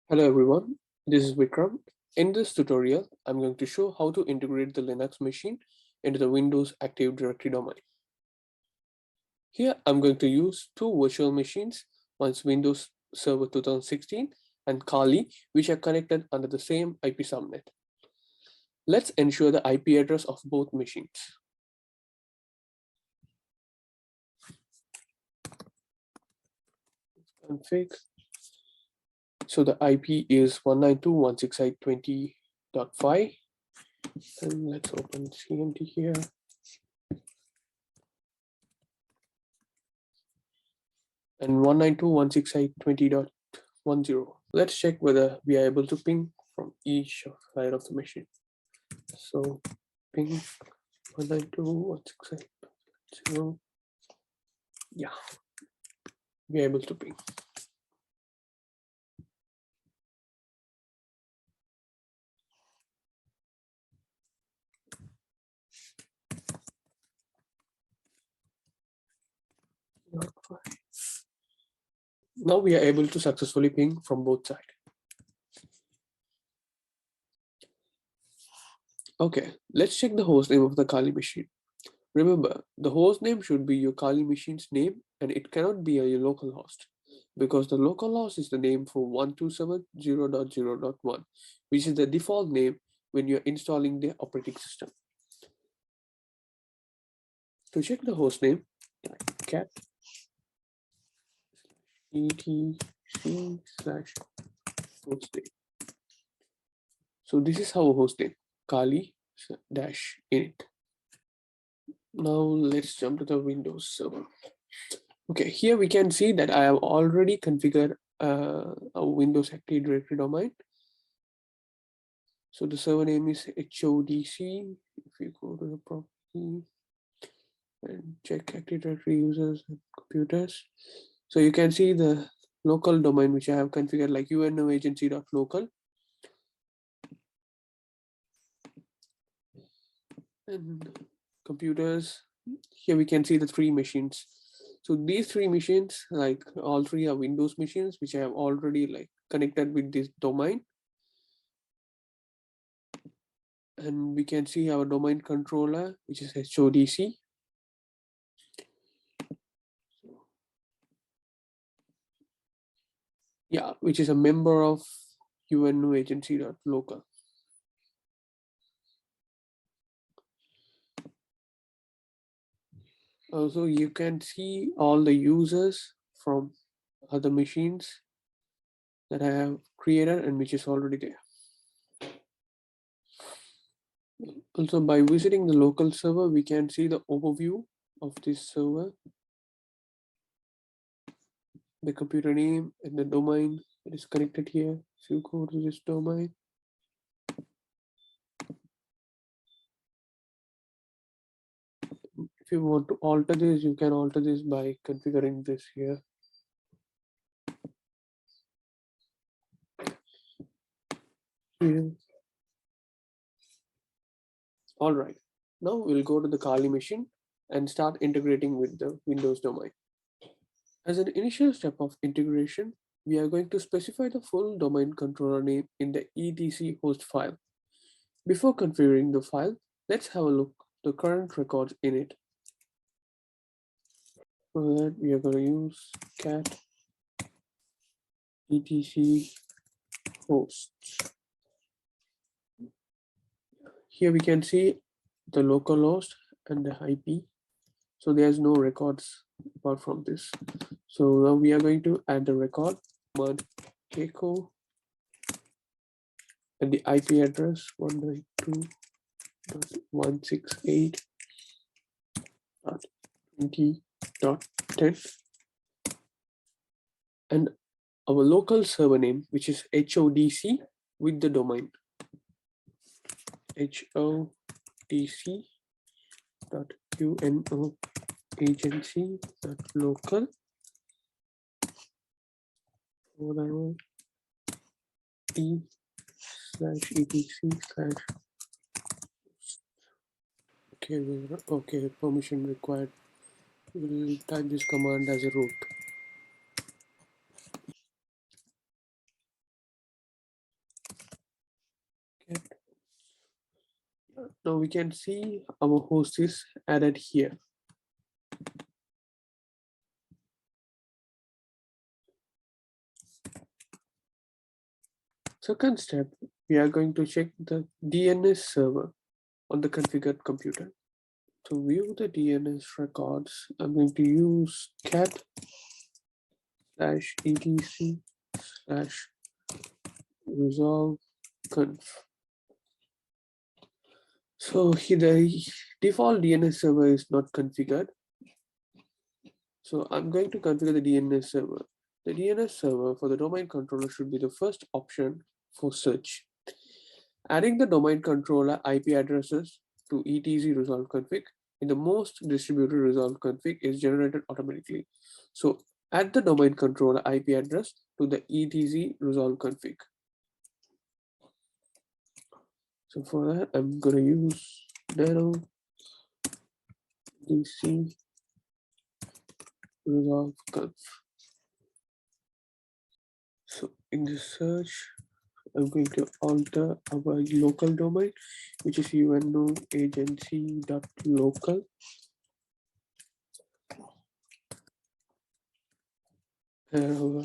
Hello everyone, this is Vikram. In this tutorial, I'm going to show how to integrate the Linux machine into the Windows Active Directory domain. Here, I'm going to use two virtual machines, one's Windows Server 2016 and Kali, which are connected under the same IP subnet. Let's ensure the IP address of both machines. Config. So the IP is 192.168.20.5, and let's open CMD here. And 192.168.20.10. Let's check whether we are able to ping from each side of the machine. So ping 192.168.0. Yeah, we are able to ping. Now we are able to successfully ping from both sides. Okay, let's check the host name of the Kali machine. Remember, the host name should be your Kali machine's name, and it cannot be your local host, because the local host is the name for 127.0.0.1, which is the default name when you're installing the operating system. To check the host name, cat etc/hostname. So this is our hostname, Kali-init. Now let's jump to the Windows server. Okay, here we can see that I have already configured a Windows Active Directory domain. So the server name is HODC. If you go to the property and check Active Directory users and computers, so you can see the local domain which I have configured like unoagency.local. And computers, here we can see the three machines. So these three machines, like all three are Windows machines, which I have already like connected with this domain. And we can see our domain controller, which is HODC. Yeah, which is a member of unoagency.local. Also, you can see all the users from other machines that I have created and which is already there. Also, by visiting the local server, we can see the overview of this server, the computer name and the domain that is connected here. If you go to this domain, if you want to alter this, you can alter this by configuring this here. Here. All right, now we'll go to the Kali machine and start integrating with the Windows domain. As an initial step of integration, we are going to specify the full domain controller name in the etc host file. Before configuring the file, let's have a look at the current records in it. For that, we are going to use cat etc hosts. Here we can see the local host and the IP. So there's no records apart from this. So now we are going to add the record command echo and the IP address 192.168.20.10 and our local server name, which is HODC with the domain HODC.unoagency.local t/etc/. Okay, permission required. We'll type this command as a root. Now we can see our host is added here. Second step, we are going to check the DNS server on the configured computer. To view the DNS records, I'm going to use cat /etc/resolve conf. So here the default DNS server is not configured. So I'm going to configure the DNS server. The DNS server for the domain controller should be the first option for search. Adding the domain controller IP addresses to etc resolve config in the most distributed resolve config is generated automatically. So add the domain controller IP address to the etc resolve config. So for that, I'm going to use nano dc resolve conf. So in the search, I'm going to alter our local domain, which is unoagency.local. Our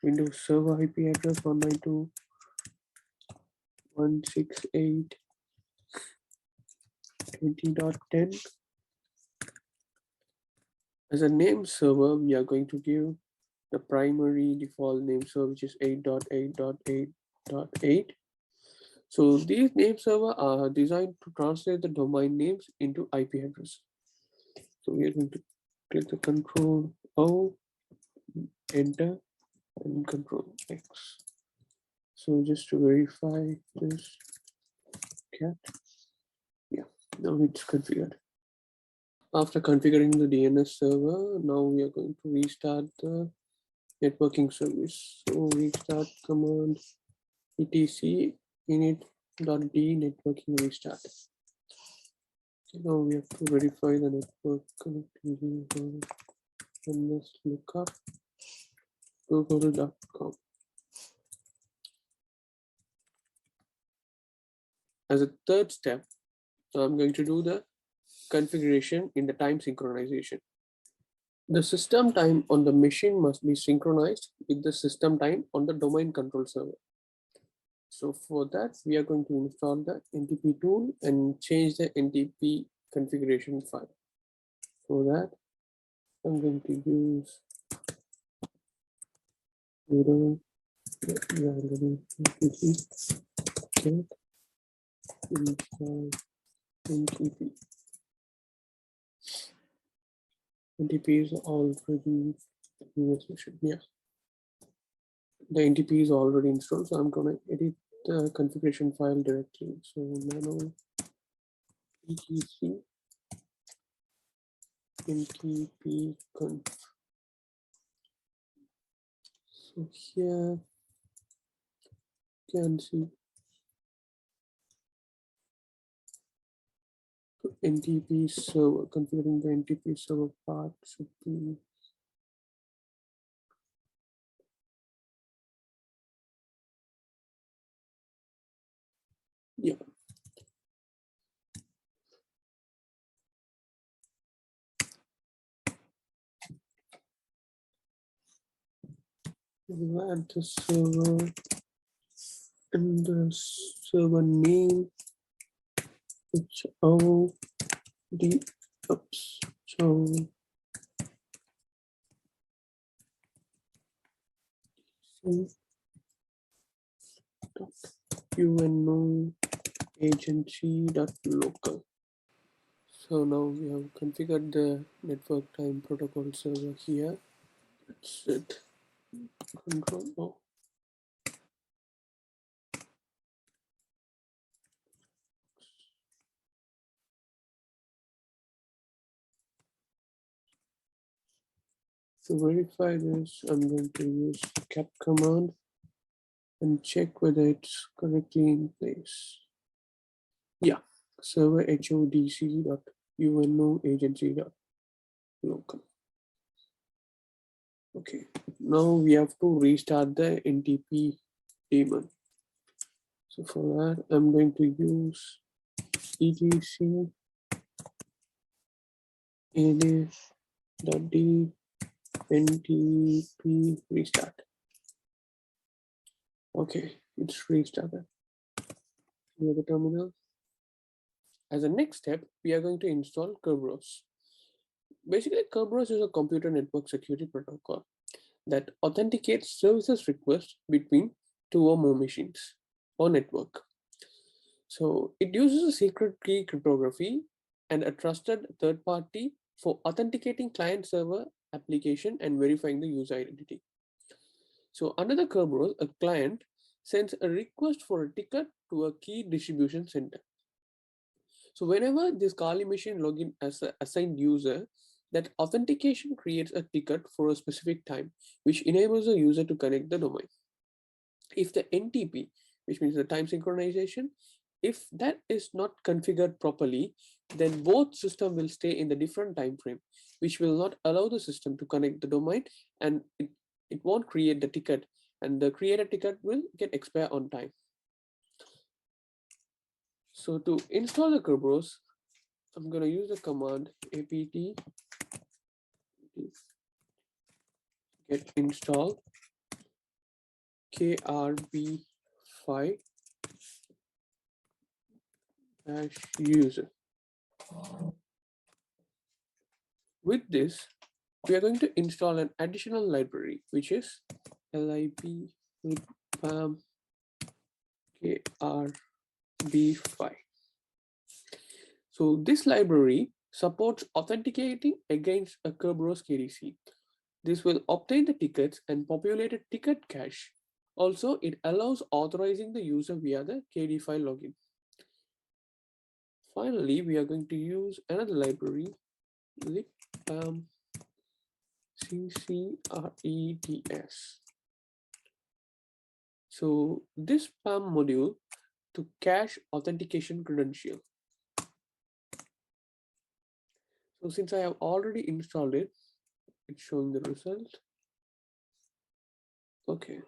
Windows Server IP address 192.168.20.10. As a name server, we are going to give the primary default name server, which is 8.8.8.8. So these name server are designed to translate the domain names into IP address. So we are going to click the Control O, enter, and Control X. So just to verify this cat, yeah, now it's configured. After configuring the DNS server, now we are going to restart the networking service. So restart command etc init.d networking restart. Okay, now we have to verify the network connectivity. And let's look up google.com. As a third step, I'm going to do the configuration in the time synchronization. The system time on the machine must be synchronized with the system time on the domain control server. So for that, we are going to install the NTP tool and change the NTP configuration file. For that, I'm going to use install NTP. NTP is already the NTP is already installed, so I'm going to edit the configuration file directly. So nano etc NTP conf. So here you can see NTP server, configuring the NTP server part should be yeah. We'll add the server and the server name, which O D oops so uno agency.local. So now we have configured the network time protocol server here. Let's set control O. To verify this, I'm going to use the cat command and check whether it's correctly in place. Yeah, server hodc.uno agency.local. Okay, now we have to restart the NTP daemon. So for that, I'm going to use etc init.d ntp restart. Okay, it's restarted. Here the terminal. As a next step, we are going to install Kerberos. Basically, Kerberos is a computer network security protocol that authenticates services requests between two or more machines or network. So it uses a secret key cryptography and a trusted third party for authenticating client server application and verifying the user identity. So under the Kerberos, a client sends a request for a ticket to a key distribution center. So whenever this Kali machine login as an assigned user, that authentication creates a ticket for a specific time, which enables the user to connect the domain. If the NTP, which means the time synchronization, if that is not configured properly, then both system will stay in the different time frame, which will not allow the system to connect the domain, and it won't create the ticket, and the created ticket will get expire on time. So to install the Kerberos, I'm going to use the command apt get install krb5 user. With this, we are going to install an additional library, which is lib pam krb5. So this library supports authenticating against a Kerberos KDC. This will obtain the tickets and populate a ticket cache. Also, it allows authorizing the user via the KD file login. Finally, we are going to use another library, libpam ccreds. So this PAM module to cache authentication credential. So since I have already installed it, it's showing the result. Okay.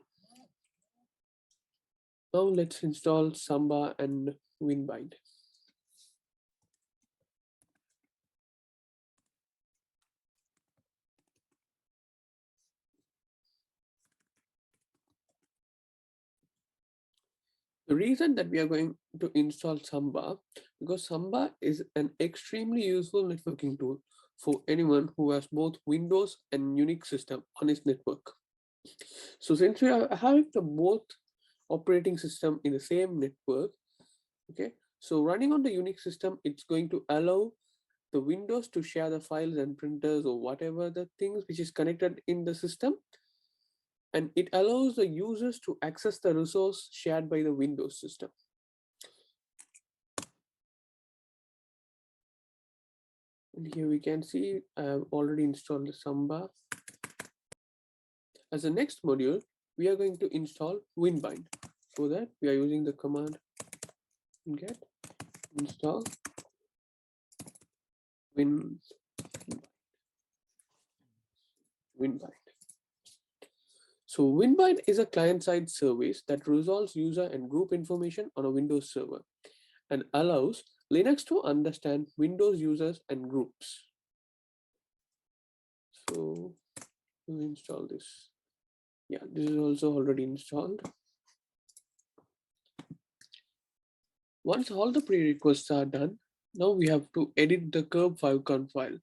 Now let's install Samba and winbind. The reason that we are going to install Samba, because Samba is an extremely useful networking tool for anyone who has both Windows and Unix system on his network. So since we are having the both operating system in the same network, okay, so running on the Unix system, it's going to allow the Windows to share the files and printers or whatever the things which is connected in the system, and it allows the users to access the resource shared by the Windows system. And here we can see I have already installed the Samba. As the next module, we are going to install winbind. For that, we are using the command get install winbind. So winbind is a client-side service that resolves user and group information on a Windows server and allows Linux to understand Windows users and groups. So we'll install this. Yeah, this is also already installed. Once all the prerequisites are done, now we have to edit the curve5con file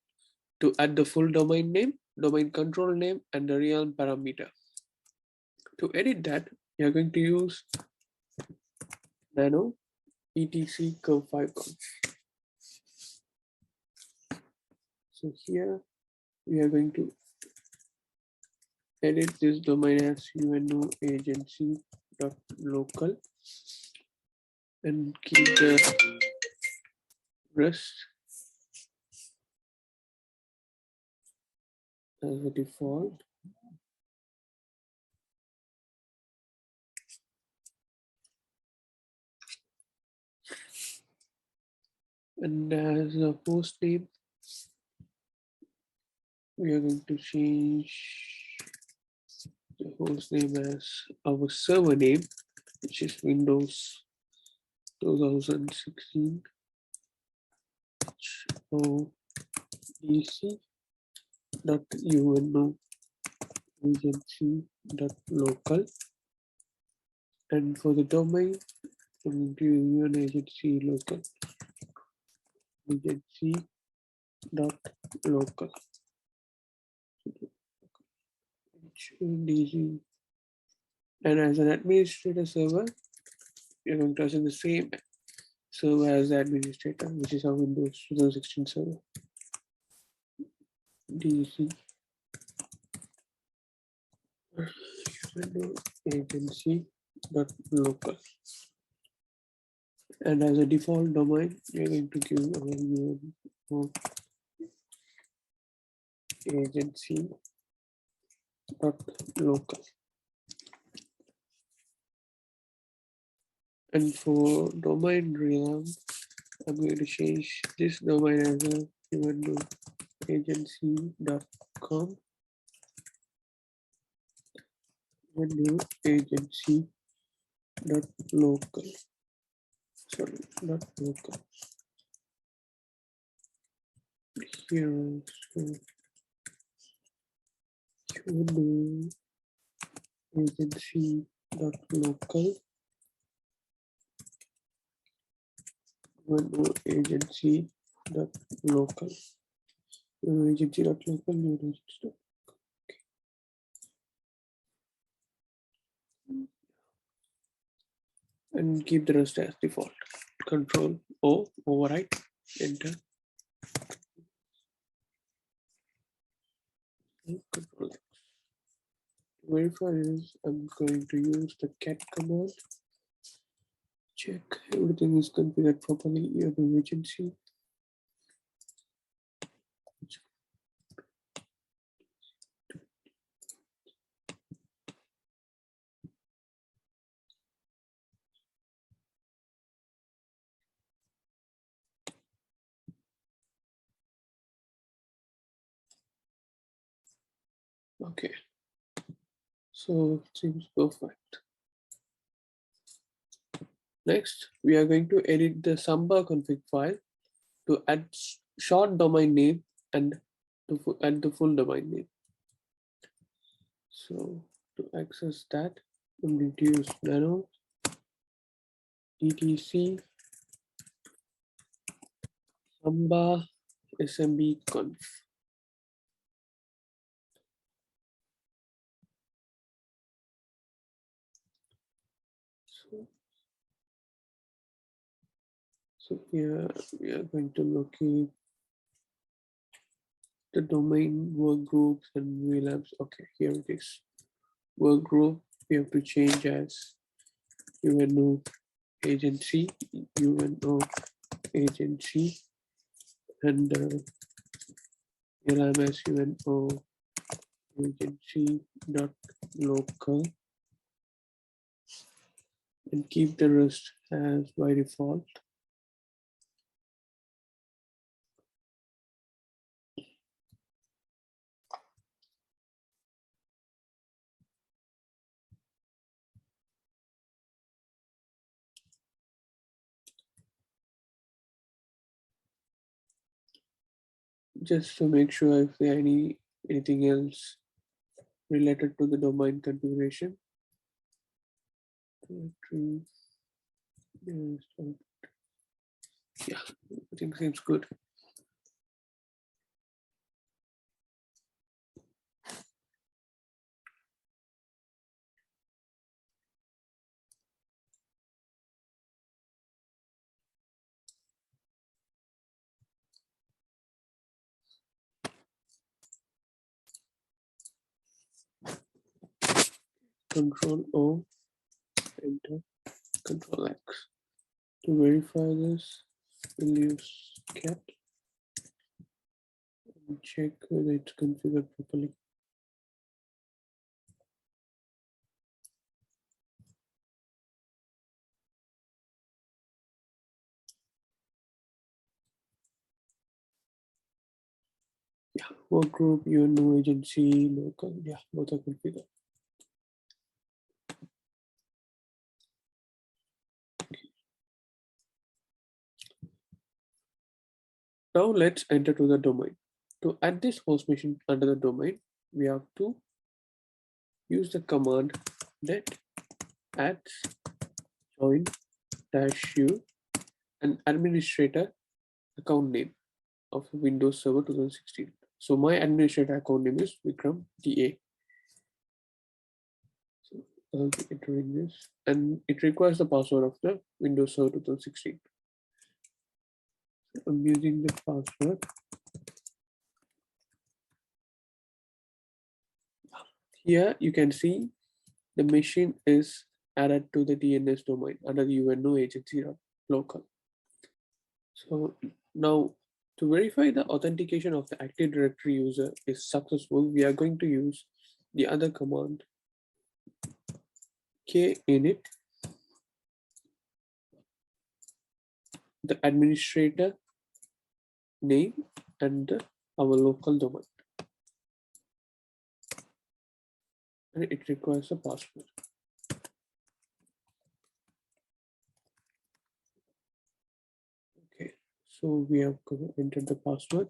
to add the full domain name, domain control name, and the realm parameter. To edit that, we are going to use nano etc curve5con. So here we are going to edit this domain as unoagency.local and keep the rest as a default. And as a host name, we are going to change the host name as our server name, which is Windows 2016. hodc.uno agency.local, and for the domain I'm going to use un agency local agency.local DC. And as an administrator server, you're going to assign the same server as the administrator, which is our Windows 2016 server. DC agency.local. And as a default domain, you're going to give our agency.local. And for domain realm, I'm going to change this domain as a agency.com, agency.local. Sorry, not local. Here, so agency.local, agency.local, agency.local, and keep the rest as default. Control O, override, enter. Control X. To verify this, I'm going to use the cat command. Check everything is configured properly. Your agency. Okay, so it seems perfect. Next, we are going to edit the Samba config file to add short domain name and to add the full domain name. So to access that, I'm going to use nano etc Samba smb conf. So here we are going to locate the domain work groups and VLANs. Okay, here it is. Work group, we have to change as UNO agency, UNO agency, and VLAN as UNO agency dot local, and keep the rest as by default. Just to make sure if there anything else related to the domain configuration. Yeah, everything seems good. Control O, enter, Control X. To verify this, we'll use cat and check whether it's configured properly. Yeah, work group, UNO agency, local, yeah, both are configured. Now let's enter to the domain. To add this host machine under the domain, we have to use the command net add join -u and administrator account name of Windows Server 2016. So my administrator account name is Vikram DA. So I'll be entering this, and it requires the password of the Windows Server 2016. I'm using the password. Here you can see the machine is added to the DNS domain under the UNO agency local. So now to verify the authentication of the Active Directory user is successful, we are going to use the other command kinit, the administrator name and our local domain, and it requires a password. Okay, so we have entered the password.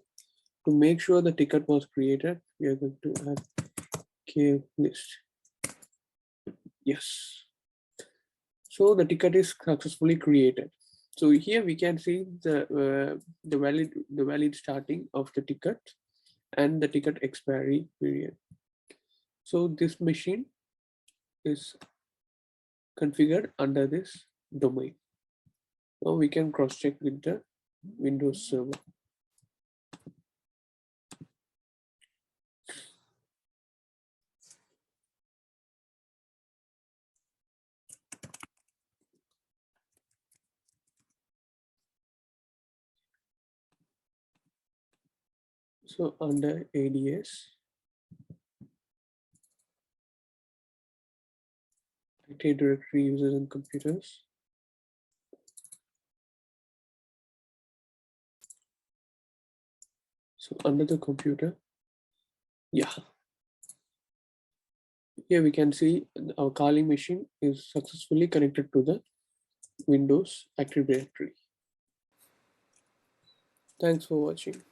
To make sure the ticket was created, we are going to add k list. Yes. So the ticket is successfully created. So here we can see the valid starting of the ticket and the ticket expiry period. So this machine is configured under this domain. Now we can cross check with the Windows Server. So under ADS, Active Directory users and computers. So under the computer, yeah. Here we can see our Kali machine is successfully connected to the Windows Active Directory. Thanks for watching.